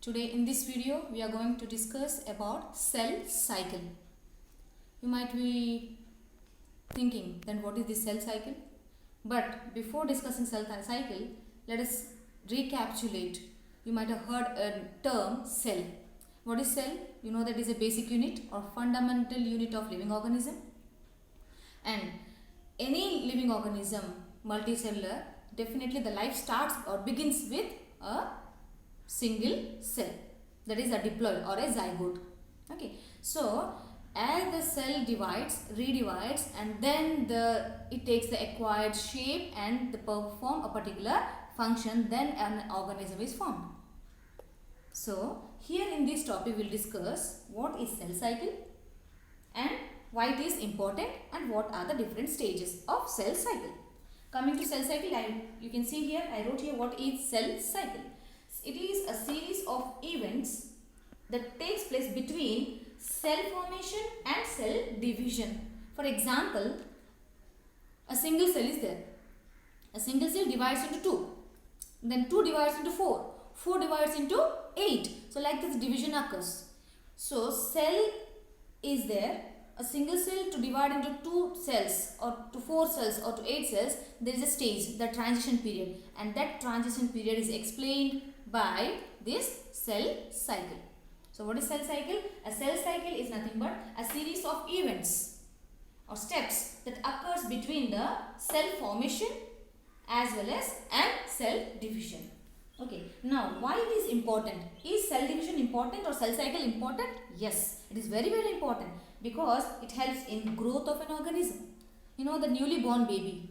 Today in this video we are going to discuss about cell cycle. You might be thinking then what is the cell cycle? But before discussing cell cycle, let us recapitulate. You might have heard a term cell. What is cell? You know that is a basic unit or fundamental unit of living organism. And any living organism, multicellular, definitely the life starts or begins with a single cell, that is a diploid or a zygote. Okay, so as the cell divides, redivides, and then it takes the acquired shape and perform a particular function, then an organism is formed. So here in this topic we will discuss what is cell cycle and why it is important and what are the different stages of cell cycle. Coming to cell cycle, you can see here I wrote here what is cell cycle. It is a series of events that takes place between cell formation and cell division. For example, a single cell is there. A single cell divides into 2. Then 2 divides into 4. 4 divides into 8. So like this division occurs. So cell is there. A single cell to divide into 2 cells or to 4 cells or to 8 cells, there is a stage, the transition period, and that transition period is explained by this cell cycle. So what is cell cycle? A cell cycle is nothing but a series of events or steps that occurs between the cell formation as well as cell division. Okay, now why it is important? Is cell division important or cell cycle important? Yes, it is very important because it helps in growth of an organism. You know the newly born baby.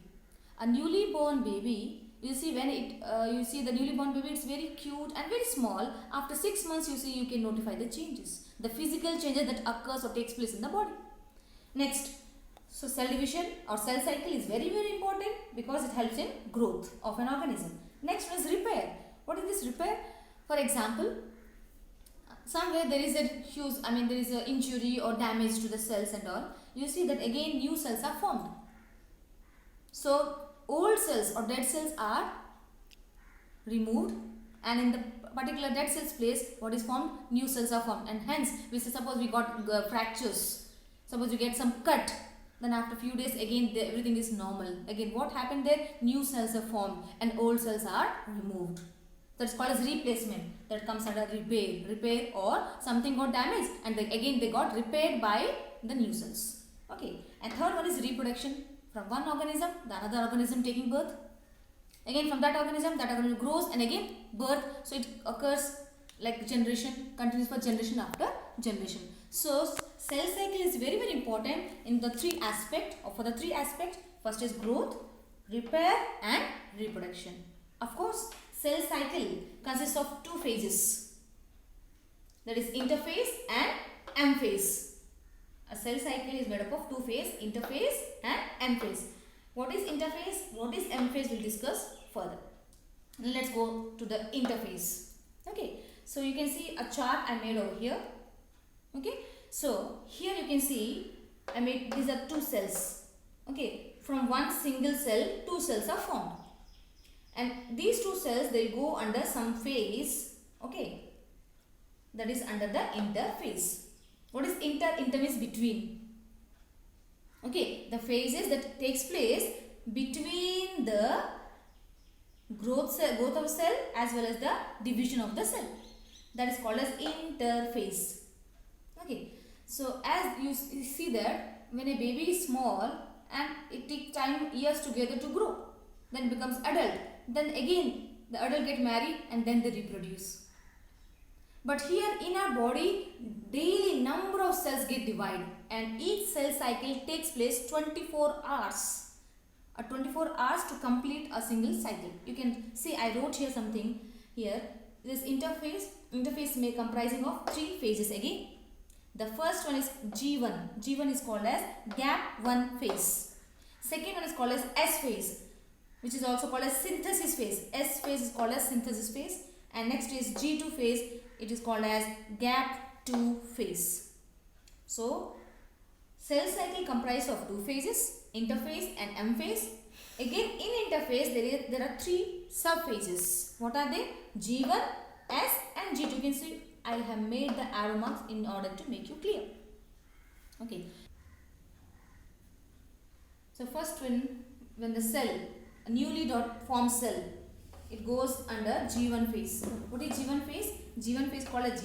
A newly born baby, you see when you see the newly born baby, it's very cute and very small. After 6 months you can notify the changes, the physical changes that occurs or takes place in the body. Next, so cell division or cell cycle is very important because it helps in growth of an organism. Next one is repair. What is this repair? For example, somewhere there is a huge, there is an injury or damage to the cells and all. You see that again new cells are formed. So old cells or dead cells are removed, and in the particular dead cells place what is formed? New cells are formed, and hence we say suppose we got fractures, suppose you get some cut, then after few days again everything is normal. Again what happened there? New cells are formed and old cells are removed. That's called as replacement. That comes under repair or something got damaged and again they got repaired by the new cells. Okay, and third one is reproduction. From one organism, the another organism taking birth. Again from that organism grows and again birth. So it occurs like generation, continues for generation after generation. So cell cycle is very important in the three aspects, or for the three aspects. First is growth, repair and reproduction. Of course, cell cycle consists of 2 phases, that is interphase and M phase. A cell cycle is made up of 2 phases, interphase and M phase. What is interphase? What is M phase? We'll discuss further. Let's go to the interphase. Okay, so you can see a chart I made over here. Okay, so here you can see I made these are 2 cells. Okay, from one single cell 2 cells are formed, and these 2 cells they go under some phase. Okay, that is under the interphase. What is inter means between. Okay, the phases that takes place between the growth of cell as well as the division of the cell, that is called as interphase. Okay, so as you see that when a baby is small and it takes time, years together to grow, then becomes adult, then again the adult get married and then they reproduce. But here in our body, daily number of cells get divided and each cell cycle takes place 24 hours. 24 hours to complete a single cycle. You can see I wrote here something here. This interphase may comprising of 3 phases again. The first one is G1. G1 is called as gap 1 phase. Second one is called as S phase, which is also called as synthesis phase. S phase is called as synthesis phase. And next is G2 phase. It is called as gap 2 phase. So cell cycle comprises of 2 phases, interphase and M phase. Again in interphase there are 3 subphases. What are they? G1, S and G2. You can see I have made the arrow marks in order to make you clear. Okay. So first when the cell, a newly formed cell, it goes under G1 phase. What is G1 phase? G1 phase called as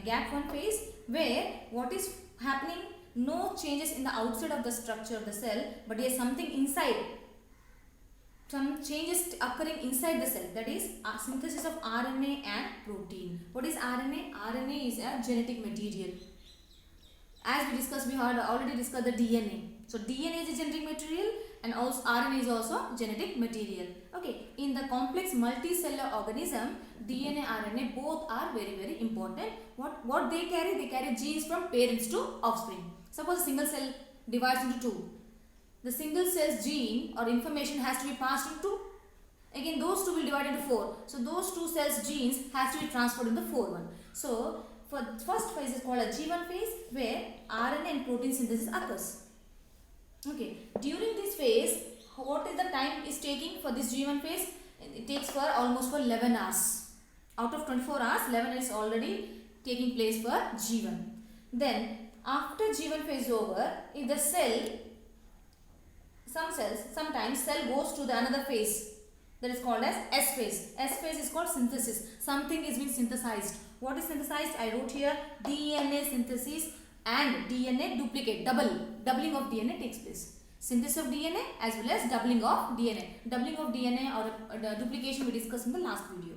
gap 1 phase, where what is happening? No changes in the outside of the structure of the cell, but there is something inside. Some changes occurring inside the cell, that is synthesis of RNA and protein. What is RNA? RNA is a genetic material. As we discussed, we had already discussed the DNA. So DNA is a genetic material and also RNA is also genetic material. Okay, in the complex multicellular organism, DNA, RNA both are very, very important. What they carry? They carry genes from parents to offspring. Suppose a single cell divides into two. The single cell's gene or information has to be passed into, again those two will divide into 4. So those two cells' genes has to be transferred in the 4 one. So for first phase is called a G1 phase, where RNA and protein synthesis occurs. Okay, during this phase, what is the time is taking for this G1 phase? It takes for almost for 11 hours. Out of 24 hours, 11 is already taking place for G1. Then after G1 phase is over, if the cell, sometimes cell goes to the another phase, that is called as S phase. S phase is called synthesis. Something is being synthesized. What is synthesized? I wrote here DNA synthesis and DNA duplicate. Doubling of DNA takes place. Synthesis of DNA as well as doubling of DNA. Doubling of DNA or duplication we discussed in the last video.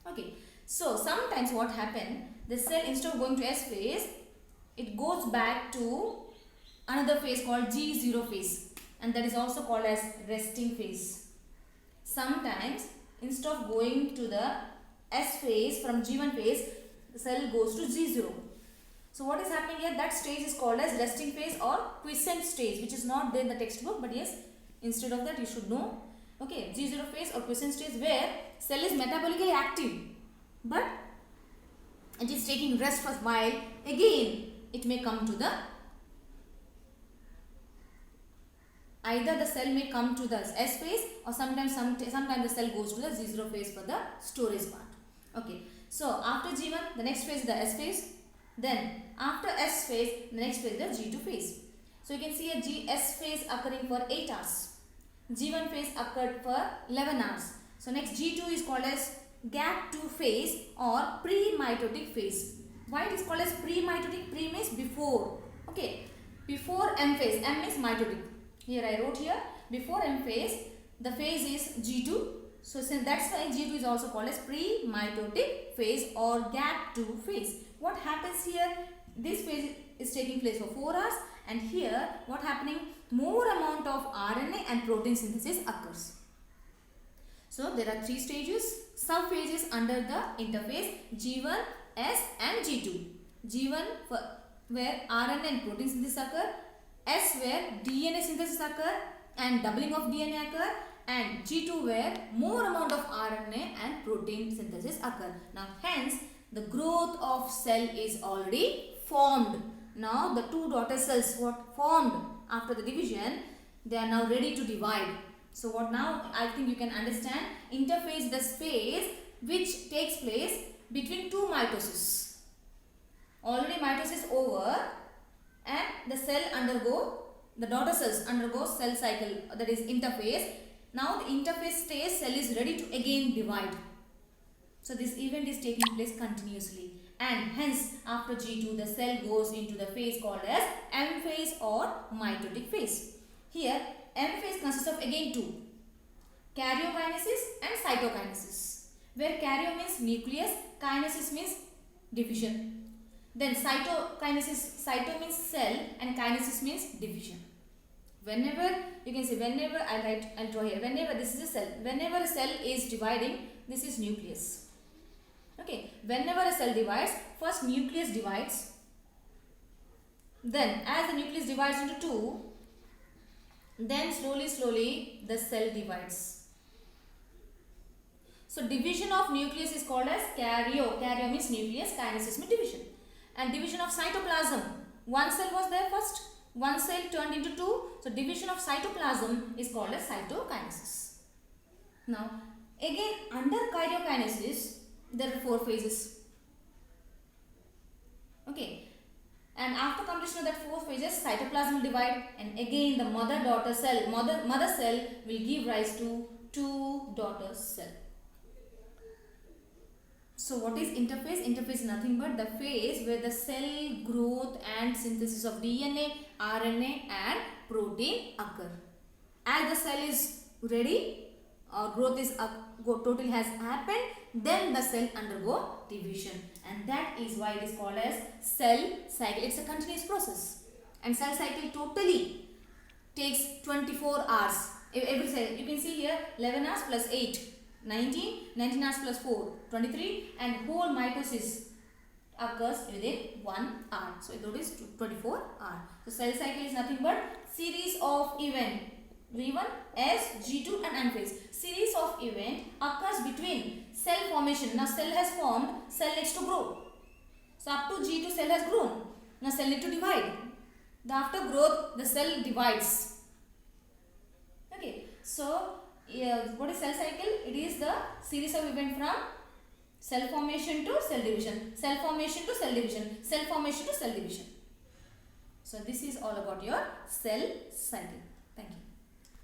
Okay. So sometimes what happens? The cell, instead of going to S phase, it goes back to another phase called G0 phase, and that is also called as resting phase. Sometimes instead of going to the S phase from G1 phase, the cell goes to G0. So what is happening here? That stage is called as resting phase or quiescent stage, which is not there in the textbook, but yes, instead of that you should know. Okay, G0 phase or quiescent stage, where cell is metabolically active, but it is taking rest for a while. Again, it may come to the, either the cell may come to the S phase, or sometimes the cell goes to the G0 phase for the storage part. Okay, so after G1, the next phase is the S phase. Then after S phase, the next phase is the G2 phase. So you can see a S phase occurring for 8 hours. G1 phase occurred for 11 hours. So next G2 is called as gap 2 phase or pre-mitotic phase. Why it is called as pre-mitotic? Pre means before. Okay, before M phase. M is mitotic. Here I wrote here, before M phase, the phase is G2. So that's why G2 is also called as pre-mitotic phase or gap 2 phase. What happens here? This phase is taking place for 4 hours, and here what happening? More amount of RNA and protein synthesis occurs. So there are 3 stages, sub-phases under the interphase G1, S and G2. G1 where RNA and protein synthesis occur, S where DNA synthesis occur and doubling of DNA occur, and G2 where more amount of RNA and protein synthesis occur. Now hence the growth of cell is already formed. Now the 2 daughter cells what formed after the division, they are now ready to divide. So what now I think you can understand, interphase, the space which takes place between 2 mitoses. Already mitosis over and the cell the daughter cells undergo cell cycle, that is interphase. Now the interphase stage, cell is ready to again divide. So this event is taking place continuously, and hence after G2 the cell goes into the phase called as M phase or mitotic phase. Here M phase consists of again 2, karyokinesis and cytokinesis, where karyo means nucleus, kinesis means division. Then cytokinesis, cyto means cell and kinesis means division. Whenever you can say, whenever I'll draw here, whenever this is a cell, whenever a cell is dividing, this is nucleus. Okay, whenever a cell divides, first nucleus divides, then as the nucleus divides into 2, then slowly the cell divides. So division of nucleus is called as karyo. Karyo means nucleus, kinesis means division. And division of cytoplasm, one cell was there first, one cell turned into 2. So division of cytoplasm is called as cytokinesis. Now again under karyokinesis, There are 4 phases. Okay. And after completion of that 4 phases, cytoplasm will divide, and again the mother cell will give rise to 2 daughter cell. So what is interphase? Interphase is nothing but the phase where the cell growth and synthesis of DNA, RNA and protein occur. As the cell is ready, growth is totally has happened, then the cell undergo division, and that is why it is called as cell cycle. It's a continuous process, and cell cycle totally takes 24 hours. Every cell, you can see here 11 hours plus 8, 19, 19 hours plus 4, 23, and whole mitosis occurs within 1 hour. So that is 24 hours. So cell cycle is nothing but series of event. G1, S, G2 and anaphase. Series of event occurs between cell formation. Now cell has formed, cell needs to grow. So up to G2 cell has grown. Now cell need to divide. After growth the cell divides. Okay. So what is cell cycle? It is the series of event from cell formation to cell division. Cell formation to cell division. Cell formation to cell division. So this is all about your cell cycle. Thank you.